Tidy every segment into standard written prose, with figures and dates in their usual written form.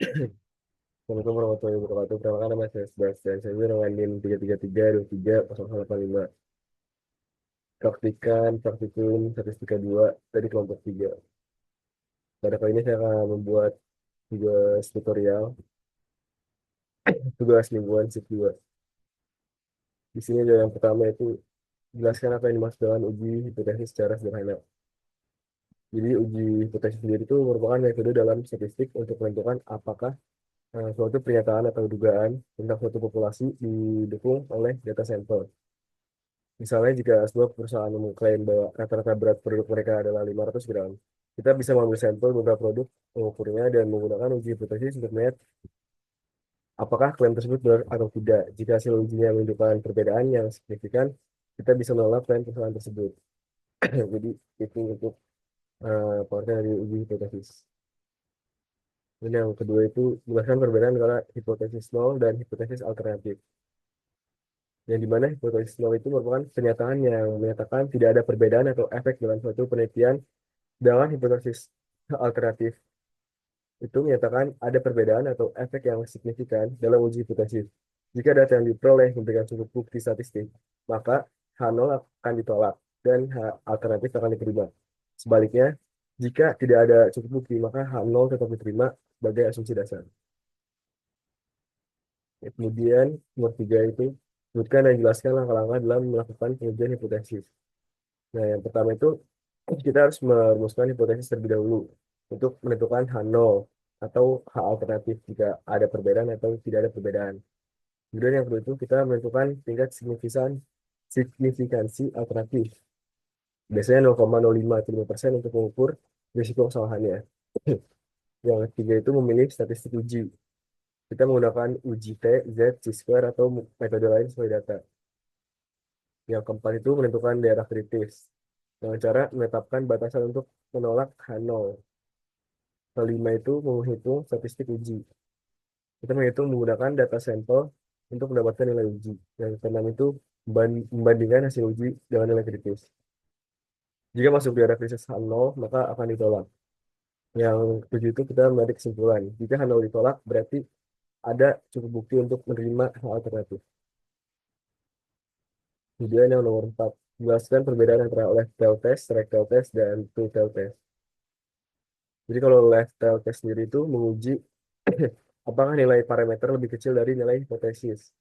Assalamualaikum warahmatullahi wabarakatuh. Perkenalkan nama saya Sebastian. Saya dengan NIM 33323 praktikum statistika 2 dari kelompok 3. Pada kali ini saya akan membuat tugas tutorial, tugas mingguan shift 2. Di sini ada yang pertama itu jelaskan apa yang dimaksud dengan uji hipotesis secara sederhana. Jadi uji hipotesis sendiri itu merupakan metode dalam statistik untuk menentukan apakah suatu pernyataan atau dugaan tentang suatu populasi didukung oleh data sampel. Misalnya jika sebuah perusahaan mengklaim bahwa rata-rata berat produk mereka adalah 500 gram, kita bisa mengambil sampel beberapa produk, mengukurnya, dan menggunakan uji hipotesis untuk melihat apakah klaim tersebut benar atau tidak. Jika hasil ujinya menunjukkan perbedaan yang signifikan, kita bisa menolak klaim perusahaan tersebut. Jadi itu untuk pengertian dari uji hipotesis. Dan yang kedua itu jelaskan perbedaan antara hipotesis nol dan hipotesis alternatif. Yang dimana hipotesis nol itu merupakan pernyataan yang menyatakan tidak ada perbedaan atau efek dalam suatu penelitian. Sedangkan hipotesis alternatif itu menyatakan ada perbedaan atau efek yang signifikan dalam uji hipotesis. Jika data yang diperoleh memberikan cukup bukti statistik, maka H0 akan ditolak dan H alternatif akan diterima. Sebaliknya, jika tidak ada cukup bukti, maka H0 tetap diterima sebagai asumsi dasar. Kemudian, nomor 3 itu, sebutkan dan jelaskan langkah-langkah dalam melakukan pengujian hipotesis. Nah, yang pertama itu kita harus merumuskan hipotesis terlebih dahulu untuk menentukan H0 atau H alternatif jika ada perbedaan atau tidak ada perbedaan. Kemudian yang kedua itu kita menentukan tingkat signifikansi alternatif. Biasanya 0,05 5% untuk mengukur risiko kesalahannya. Yang ketiga itu memilih statistik uji. Kita menggunakan uji T, Z, chi-square, atau metode lain sesuai data. Yang keempat itu menentukan daerah kritis dengan cara menetapkan batasan untuk menolak H0. Kelima itu menghitung statistik uji. Kita menghitung menggunakan data sampel untuk mendapatkan nilai uji. Yang keenam itu membandingkan hasil uji dengan nilai kritis. Jika masuk daerah kritis H0, maka akan ditolak. Yang ketujuh itu kita menarik kesimpulan. Jika H0 ditolak, berarti ada cukup bukti untuk menerima hal alternatif. Kemudian yang nomor 4, jelaskan perbedaan antara left tail test, right tail test, dan two tail test. Jadi kalau left tail test sendiri itu menguji apakah nilai parameter lebih kecil dari nilai hipotesis.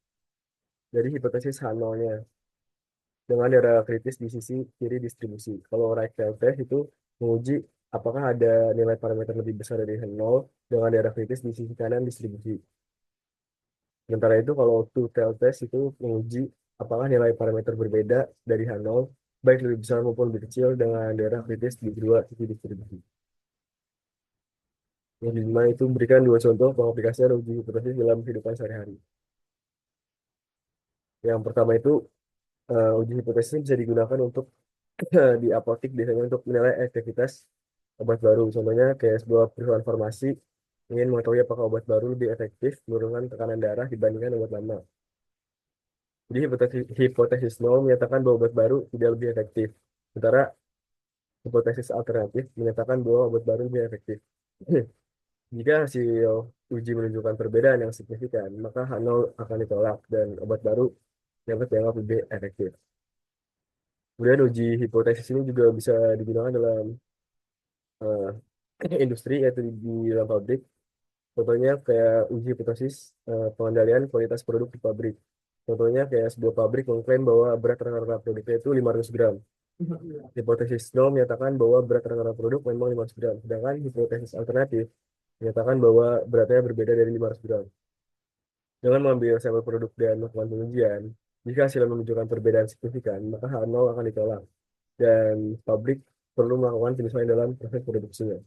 Dari hipotesis H0-nya dengan daerah kritis di sisi kiri distribusi. Kalau right tail test itu menguji apakah ada nilai parameter lebih besar dari H0 dengan daerah kritis di sisi kanan distribusi. Sementara itu kalau two tail test itu menguji apakah nilai parameter berbeda dari H0 baik lebih besar maupun lebih kecil dengan daerah kritis di kedua sisi distribusi. Yang kelima itu berikan dua contoh pengaplikasian uji hipotesis dalam kehidupan sehari-hari. Yang pertama itu uji hipotesis bisa digunakan untuk di apotik biasanya untuk menilai efektivitas obat baru. Contohnya kayak sebuah perusahaan farmasi ingin mengetahui apakah obat baru lebih efektif menurunkan tekanan darah dibandingkan obat lama. Jadi hipotesis nol menyatakan bahwa obat baru tidak lebih efektif. Sementara hipotesis alternatif menyatakan bahwa obat baru lebih efektif. Jika hasil uji menunjukkan perbedaan yang signifikan, maka H0 akan ditolak dan obat baru yang dianggap lebih efektif. Kemudian uji hipotesis ini juga bisa digunakan dalam eh, industri, yaitu di dalam pabrik. Contohnya kayak uji hipotesis pengendalian kualitas produk di pabrik. Contohnya kayak sebuah pabrik mengklaim bahwa berat rata-rata produknya itu 500 gram. Hipotesis nol menyatakan bahwa berat rata-rata produk memang 500 gram. Sedangkan hipotesis alternatif menyatakan bahwa beratnya berbeda dari 500 gram. Dengan mengambil sampel produk dan melakukan pengujian, jika hasilnya menunjukkan perbedaan signifikan, maka H0 akan ditolak dan pabrik perlu melakukan penyesuaian dalam proses produksinya.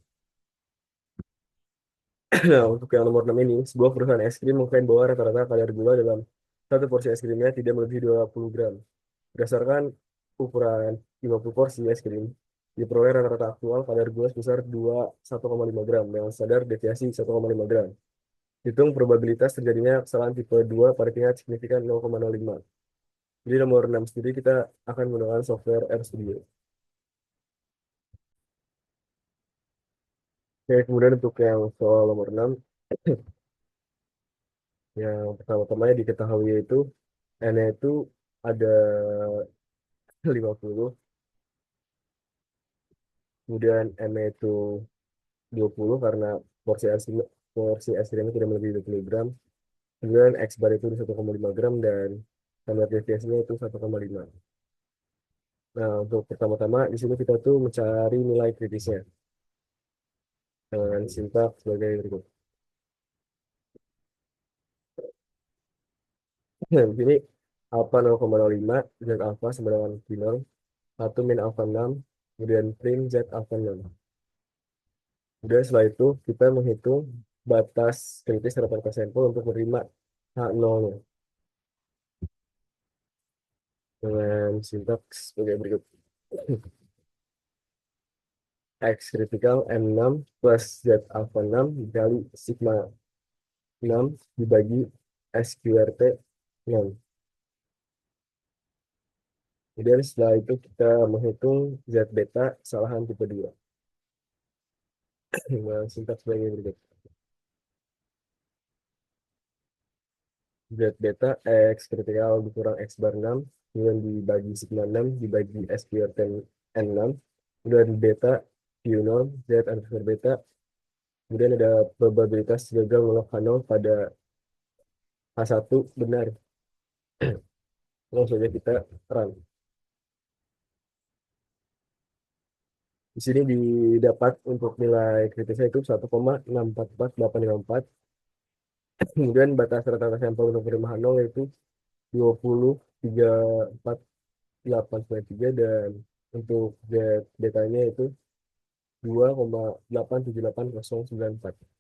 Nah, untuk yang nomor 6 ini, sebuah perusahaan es krim mengklaim bahwa rata-rata kadar gula dalam satu porsi es krimnya tidak melebihi 20 gram. Berdasarkan ukuran 50 porsi es krim, diperoleh rata-rata aktual kadar gula sebesar 1,5 gram, dengan standar deviasi 1,5 gram. Hitung probabilitas terjadinya kesalahan tipe 2 pada tingkat signifikan 0,05. Jadi nomor 6 sendiri kita akan menggunakan software RStudio. Oke, kemudian untuk yang soal nomor 6, Yang pertama-tamanya diketahui yaitu N-nya itu ada 50, kemudian M-nya itu 20 karena porsi asirannya tidak melebihi 20 gram. Kemudian X bar itu di 1,5 gram dan standar deviasinya itu 1,5. Nah, untuk pertama-tama di sini kita tuh mencari nilai kritisnya dengan sintak sebagai berikut. Nah, di sini alfa 0,05, Z alfa sama dengan Q0, 1 min alfa 6, kemudian prim Z alfa 6. Kemudian setelah itu kita menghitung batas kritis rata-rata sampel untuk menerima H0 dengan sintaks sebagai berikut. X kritikal M6 plus Z alfa 6 dikali sigma 6 dibagi SQRT 6. Kemudian setelah itu kita menghitung Z beta kesalahan tipe 2 dengan sintaks sebagai berikut. Z beta X kritikal dikurang X bar 6, kemudian dibagi sigma 6 dibagi SQRT N6, kemudian beta Q0 Z underscore beta, kemudian ada probabilitas gagal menolak H0 pada H1 benar. Langsung saja kita run. Di sini didapat untuk nilai kritisnya itu 1,644854. Kemudian batas rata-rata sampel untuk penerima nol yaitu 20,3483 dan untuk Z betanya itu 2,878094.